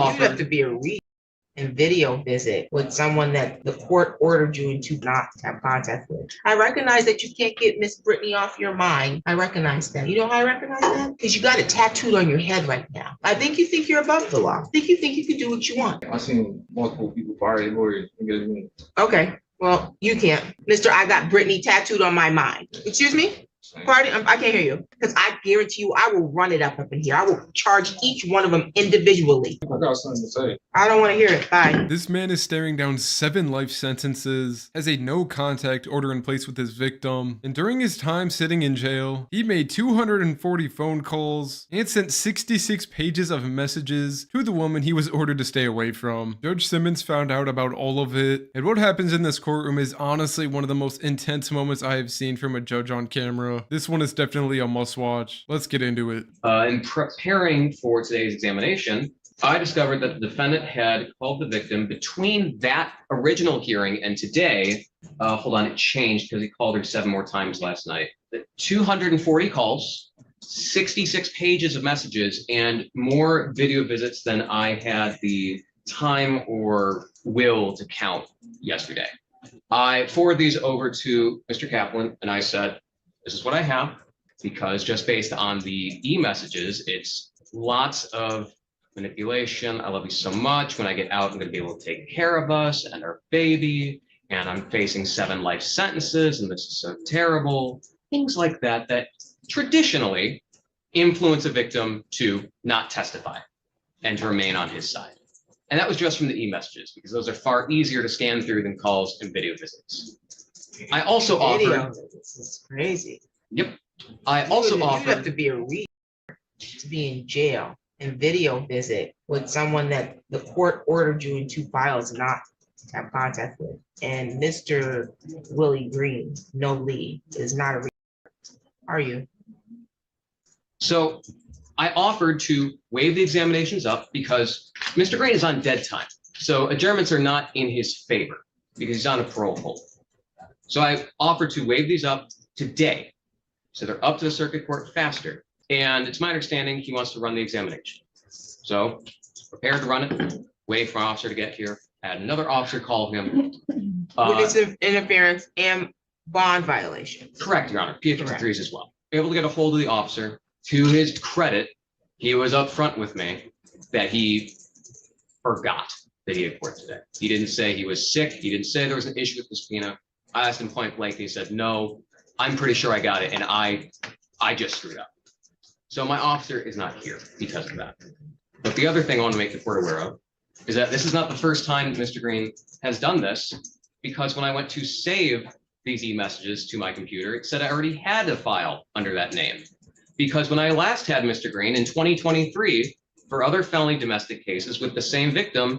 You have to be a read and video visit with someone that the court ordered you to not have contact with. I recognize that you can't get Miss Brittany off your mind. I recognize that. You know how I recognize that? Because you got it tattooed on your head right now. I think you think you're above the law. I think you can do what you want. I've seen multiple people fire lawyers and get me. Okay, well, you can't. Mister, I got Brittany tattooed on my mind. Excuse me? Pardon, I can't hear you. Because I guarantee you, I will run it up in here. I will charge each one of them individually. I got something to say. I don't want to hear it. Bye. This man is staring down 7 life sentences, has a no contact order in place with his victim, and during his time sitting in jail, he made 240 phone calls and sent 66 pages of messages to the woman he was ordered to stay away from. Judge Simmons found out about all of it, and what happens in this courtroom is honestly one of the most intense moments I have seen from a judge on camera. This one is definitely a must watch. Let's get into it. In preparing for today's examination, I discovered that the defendant had called the victim between that original hearing and today. Hold on, it changed because he called her 7 more times last night. 240 calls, 66 pages of messages, and more video visits than I had the time or will to count yesterday. I forwarded these over to Mr. Kaplan and I said, this is what I have, because just based on the e-messages, it's lots of manipulation. I love you so much. When I get out, I'm going to be able to take care of us and our baby. And I'm facing 7 life sentences, and this is so terrible. Things like that, that traditionally influence a victim to not testify and to remain on his side. And that was just from the e-messages, because those are far easier to scan through than calls and video visits. I also offered. This is crazy. Yep. I also offered. You have to be a reader to be in jail and video visit with someone that the court ordered you in 2 files not to have contact with. And Mr. Willie Green, no Lee, is not a reader. Are you? So I offered to waive the examinations up because Mr. Green is on dead time. So adjournments are not in his favor because he's on a parole hold. So I offered to waive these up today. So they're up to the circuit court faster. And it's my understanding he wants to run the examination. So prepared to run it, wait for an officer to get here, had another officer call him. Witness interference and bond violation. Correct, Your Honor. PA-53s as well. Able to get a hold of the officer. To his credit, he was upfront with me that he forgot that he had court today. He didn't say he was sick. He didn't say there was an issue with the subpoena. I asked him point blank. He said, no, I'm pretty sure I got it. And I just screwed up. So my officer is not here because of that. But the other thing I want to make the court aware of is that this is not the first time that Mr. Green has done this, because when I went to save these e-messages to my computer, it said I already had a file under that name. Because when I last had Mr. Green in 2023 for other felony domestic cases with the same victim,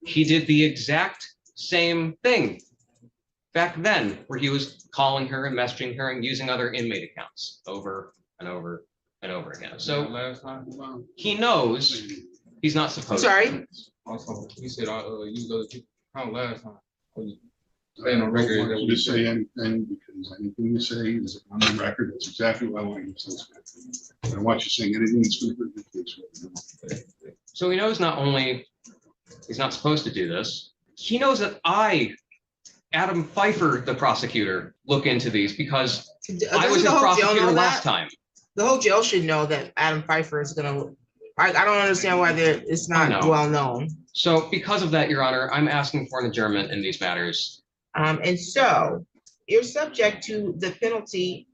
he did the exact same thing back then, where he was calling her and messaging her and using other inmate accounts over and over and over again. So he knows he's not supposed to. Also, he said I used other people last time. I don't want you to say anything, because anything you say is on the record. That's exactly what I want you to say. I don't want you saying anything that's going to hurt the case. So he knows not only he's not supposed to do this, he knows that I, Adam Pfeiffer, the prosecutor, look into these because I was his prosecutor last time. The whole jail should know that Adam Pfeiffer is going to. I don't understand why it's not well known. So because of that, Your Honor, I'm asking for an adjournment in these matters. And so you're subject to the penalty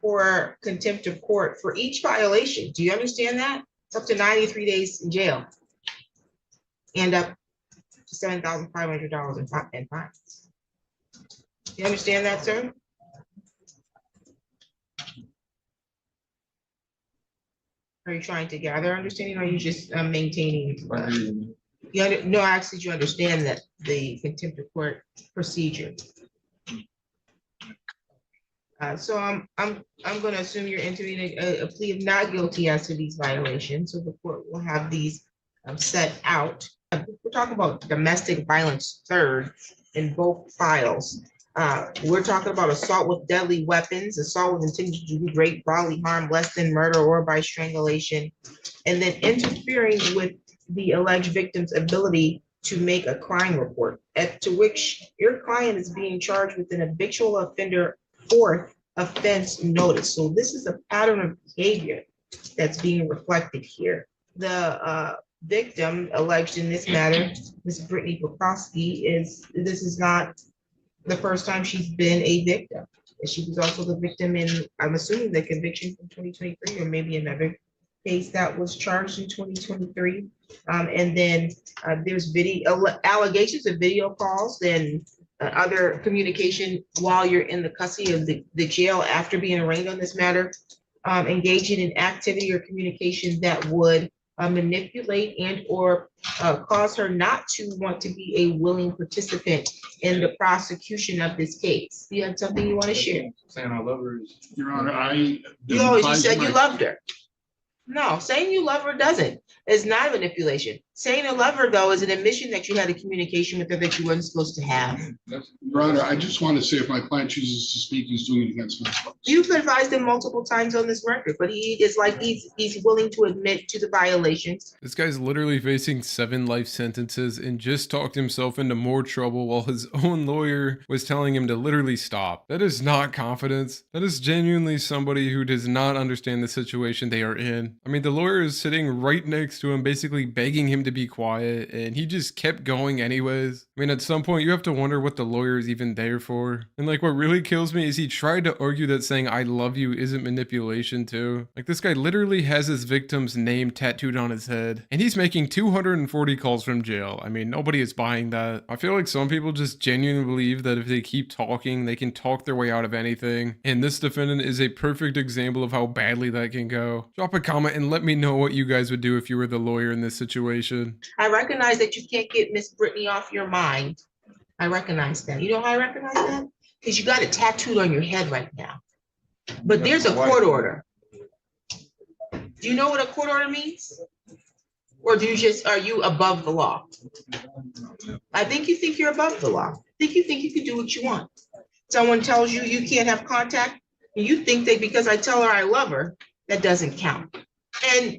for contempt of court for each violation. Do you understand that? It's up to 93 days in jail and up to $7,500 in fines. You understand that, sir? Are you trying to gather understanding, or are you just maintaining? No, actually, you understand that the contempt of court procedure. So I'm going to assume you're entering a plea of not guilty as to these violations. So the court will have these set out. We're talking about domestic violence third in both files. We're talking about assault with deadly weapons, assault with intention to do great bodily harm, less than murder or by strangulation, and then interfering with the alleged victim's ability to make a crime report, to which your client is being charged with an habitual offender fourth offense notice. So this is a pattern of behavior that's being reflected here. The victim alleged in this matter, Ms. Brittany Poprowski, this is not the first time she's been a victim. She was also the victim in, I'm assuming, the conviction from 2023, or maybe another case that was charged in 2023. And then there's allegations of video calls and other communication while you're in the custody of the jail after being arraigned on this matter, engaging in activity or communication that would manipulate and or cause her not to want to be a willing participant in the prosecution of this case. You have something you want to share? Saying I love her. Your Honor, You always just said you loved her. No, saying you love her doesn't. It's not manipulation. Saying you love her, though, is an admission that you had a communication with her that you weren't supposed to have. Your Honor, I just want to say if my client chooses to speak, he's doing it against my rights. You've advised him multiple times on this record, but he is like he's willing to admit to the violations. This guy's literally facing 7 life sentences and just talked himself into more trouble while his own lawyer was telling him to literally stop. That is not confidence. That is genuinely somebody who does not understand the situation they are in. I mean, the lawyer is sitting right next to him, basically begging him to be quiet, and he just kept going anyways. I mean, at some point, you have to wonder what the lawyer is even there for. And like, what really kills me is he tried to argue that saying I love you isn't manipulation too. Like, this guy literally has his victim's name tattooed on his head, and he's making 240 calls from jail. I mean, nobody is buying that. I feel like some people just genuinely believe that if they keep talking, they can talk their way out of anything. And this defendant is a perfect example of how badly that can go. Drop a comment and let me know what you guys would do if you were the lawyer in this situation. I recognize that you can't get Miss Brittany off your mind. I recognize that. You know how I recognize that? Because you got it tattooed on your head right now. But there's a court order. Do you know what a court order means? Or are you above the law? I think you think you're above the law. You think you can do what you want. Someone tells you you can't have contact, and you think that because I tell her I love her, that doesn't count. And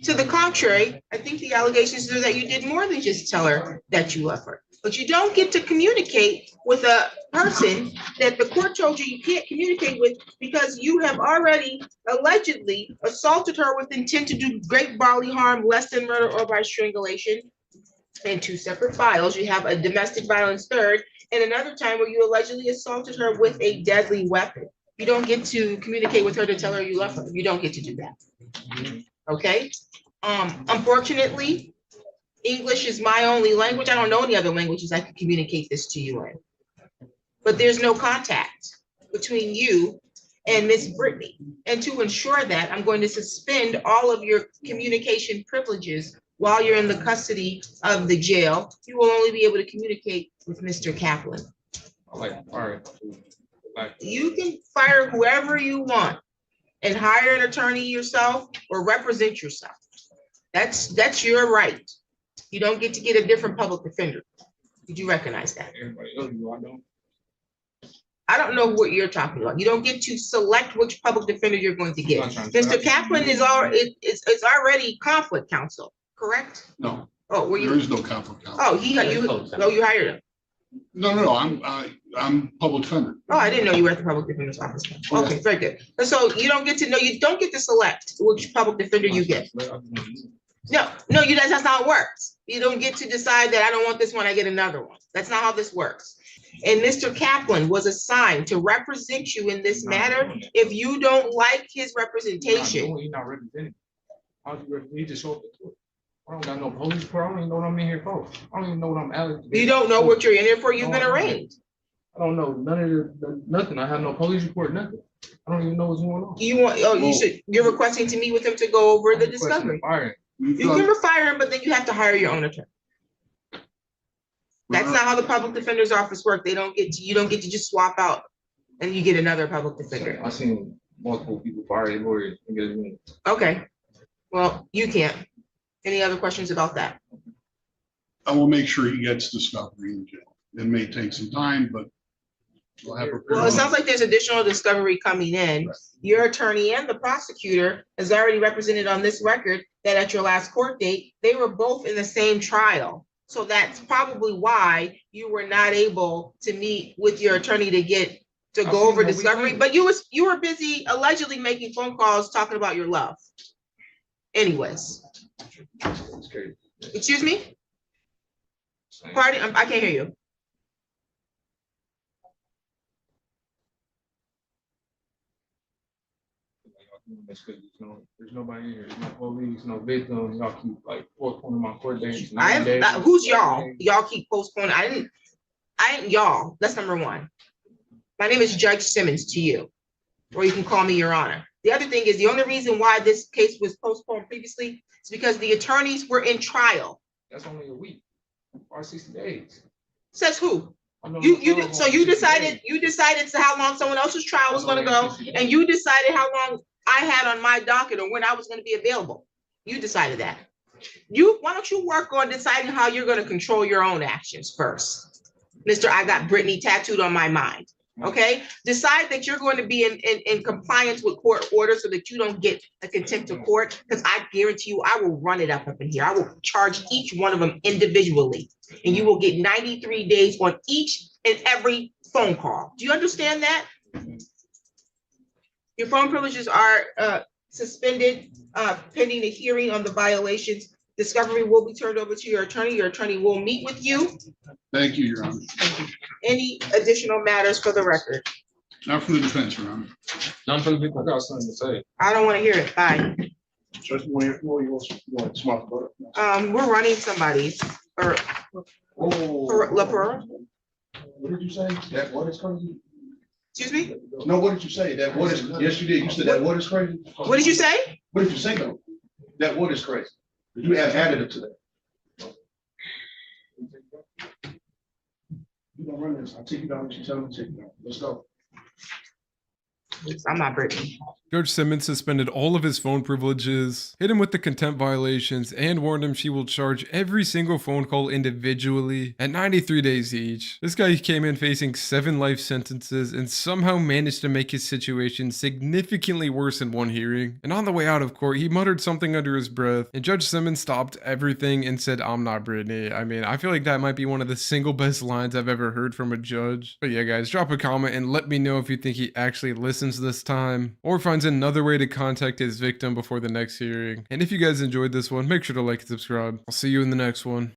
to the contrary, I think the allegations are that you did more than just tell her that you love her. But you don't get to communicate with a person that the court told you can't communicate with because you have already allegedly assaulted her with intent to do great bodily harm, less than murder or by strangulation. In 2 separate files, you have a domestic violence third, and another time where you allegedly assaulted her with a deadly weapon. You don't get to communicate with her to tell her you love her. You don't get to do that. Okay? Unfortunately, English is my only language. I don't know any other languages I can communicate this to you in. But there's no contact between you and Miss Brittany. And to ensure that, I'm going to suspend all of your communication privileges while you're in the custody of the jail. You will only be able to communicate with Mr. Kaplan. You can fire whoever you want and hire an attorney yourself or represent yourself. That's your right. You don't get to get a different public defender. Did you recognize that? Everybody else, I don't. I don't know what you're talking about. You don't get to select which public defender you're going to get. Mr. Kaplan is already conflict counsel, correct? No, Oh, were you? there is no conflict. Counsel. Oh, you hired him. No, I'm public defender. Oh, I didn't know you were at the public defender's office. Okay, very good. So you don't get to select which public defender you get. No, that's not how it works. You don't get to decide that I don't want this one, I get another one. That's not how this works. And Mr. Kaplan was assigned to represent you in this matter. If you don't like his representation. He's not representing. He just showed up at court. I don't got no police report. I don't even know what I'm in here for. I don't even know what I'm eligible. You don't know what you're in here for. You've been arraigned. I don't know none of nothing. I have no police report, nothing. I don't even know what's going on. You're requesting to meet with him to go over the discovery. You can fire him, but then you have to hire your own attorney. That's not how the public defender's office works. You don't get to just swap out and you get another public defender. I've seen multiple people fire their lawyers. Okay, well, you can't. Any other questions about that? I will make sure he gets discovery in jail. It may take some time, but We'll have a- Well, it sounds like there's additional discovery coming in. Your attorney and the prosecutor has already represented on this record that at your last court date, they were both in the same trial. So that's probably why you were not able to meet with your attorney to go over discovery, but you were busy allegedly making phone calls talking about your love. Anyways, It's crazy. excuse me? Pardon, I can't hear you. That's good. There's nobody in here. There's no police, no victims. Y'all keep like postponing my court dates. Who's y'all? Y'all keep postponing. I ain't y'all. That's number one. My name is Judge Simmons to you, or you can call me Your Honor. The other thing is the only reason why this case was postponed previously is because the attorneys were in trial. That's only a week or 60 days. Says who? I know So you decided to how long someone else's trial was gonna go, and you decided how long I had on my docket or when I was gonna be available. You decided that. Why don't you work on deciding how you're gonna control your own actions first? Mr. I got Brittany tattooed on my mind. Okay, decide that you're going to be in compliance with court orders so that you don't get a contempt of court, because I guarantee you, I will run it up in here. I will charge each one of them individually, and you will get 93 days on each and every phone call. Do you understand that? Your phone privileges are suspended pending a hearing on the violations. Discovery will be turned over to your attorney. Your attorney will meet with you. Thank you, Your Honor. Any additional matters for the record? Not from the defense, Your Honor. None from the people. I got something to say. I don't want to hear it. Bye. Judge, you want to smart about it? We're running somebody or LaPera. What did you say? That what is crazy? Excuse me? No, what did you say? That what is, yes, you did. You said that what is crazy? What did you say? What did you say though? That what is crazy? You have added it to that. You don't run this. I'll take you down what you tell me to take you down. Let's go. I'm not Brittany. Judge Simmons suspended all of his phone privileges, hit him with the contempt violations, and warned him she will charge every single phone call individually at 93 days each. This guy came in facing 7 life sentences and somehow managed to make his situation significantly worse in one hearing. And on the way out of court, he muttered something under his breath, and Judge Simmons stopped everything and said, "I'm not Brittany." I mean, I feel like that might be one of the single best lines I've ever heard from a judge. But yeah, guys, drop a comment and let me know if you think he actually listens this time or finds another way to contact his victim before the next hearing. And if you guys enjoyed this one, make sure to like and subscribe. I'll see you in the next one.